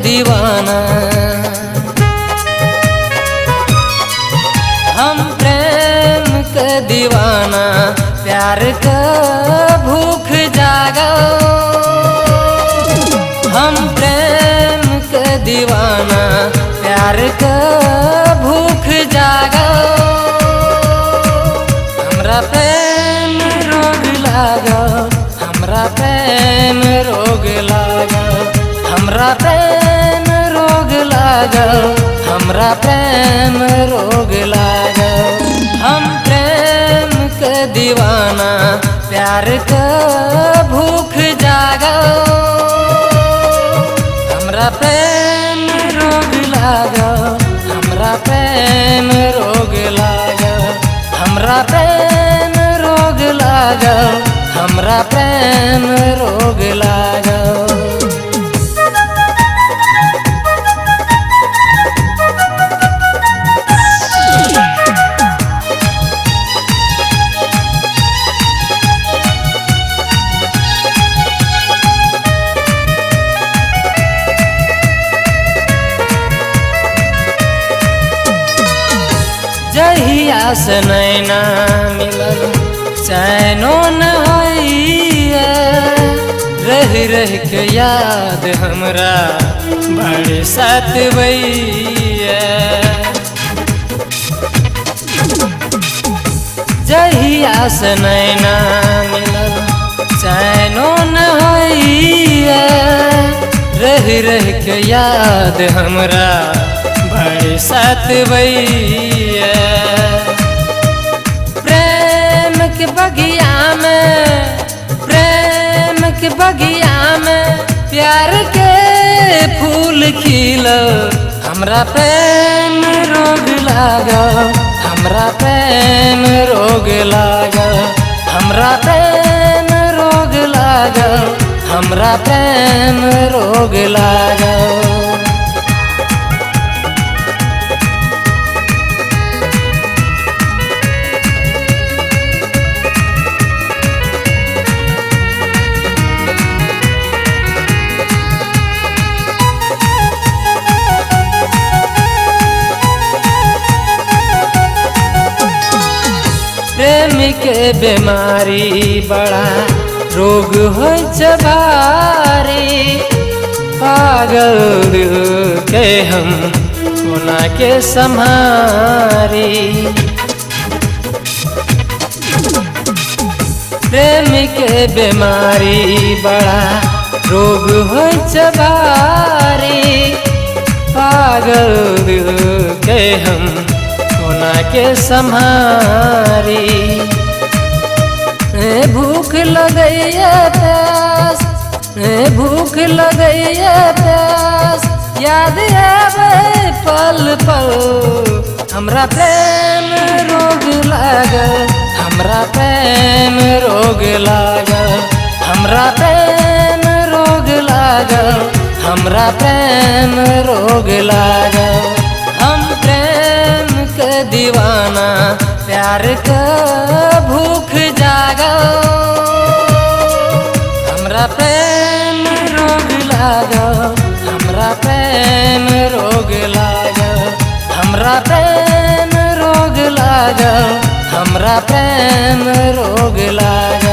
दीवाना। हम प्रेम के दीवाना, प्यार का भूख जागा। हम प्रेम के दीवाना, प्यार का भूख जागा। हमरा प्रेम रोग लागा, हमरा प्रेम रोग लागा, हमरा प्रेम रोग लागा, हमरा प्रेम रोग लागा। हम प्रेम के दीवाना, प्यार का भूख जागा। हमरा प्रेम रोग लागा, हमरा प्रेम रोग लागा, हमरा प्रेम रोग लागा, हमरा प्रेम रोग लागा। जहिया से नैना मिलल चैनो न होइए, रह रह के याद हमरा बड़े सतवैया। जहिया से नैना मिलल चैनो न होइए, रह रह के याद हमरा बड़े सतवैया। प्रेम के बगिया में, प्रेम के बगिया में प्यार के फूल खिलो। हमरा प्रेम रोग लागा, हमरा प्रेम रोग लागा, हमरा प्रेम रोग लागा, हमरा प्रेम रोग लागा। प्रेम के बीमारी बड़ा रोग हो भारी, पागल दिल के हम कोना के संहारी। प्रेम के बीमारी बड़ा रोग हो भारी, पागल दिल के हम कोना के संहारी। भूख लगैया प्यास, भूख लगैया प्यास, याद आवे पल पल। हमरा प्रेम रोग लागा, हमरा प्रेम रोग लागा, हमरा प्रेम रोग लागा, हमरा प्रेम रोग लागा। हम प्रेम के दीवाना, प्यार का भूख जागा। हमरा प्रेम रोग लागा, हमरा प्रेम रोग लागा, हमरा प्रेम रोग लागा, हमरा प्रेम रोग लागा।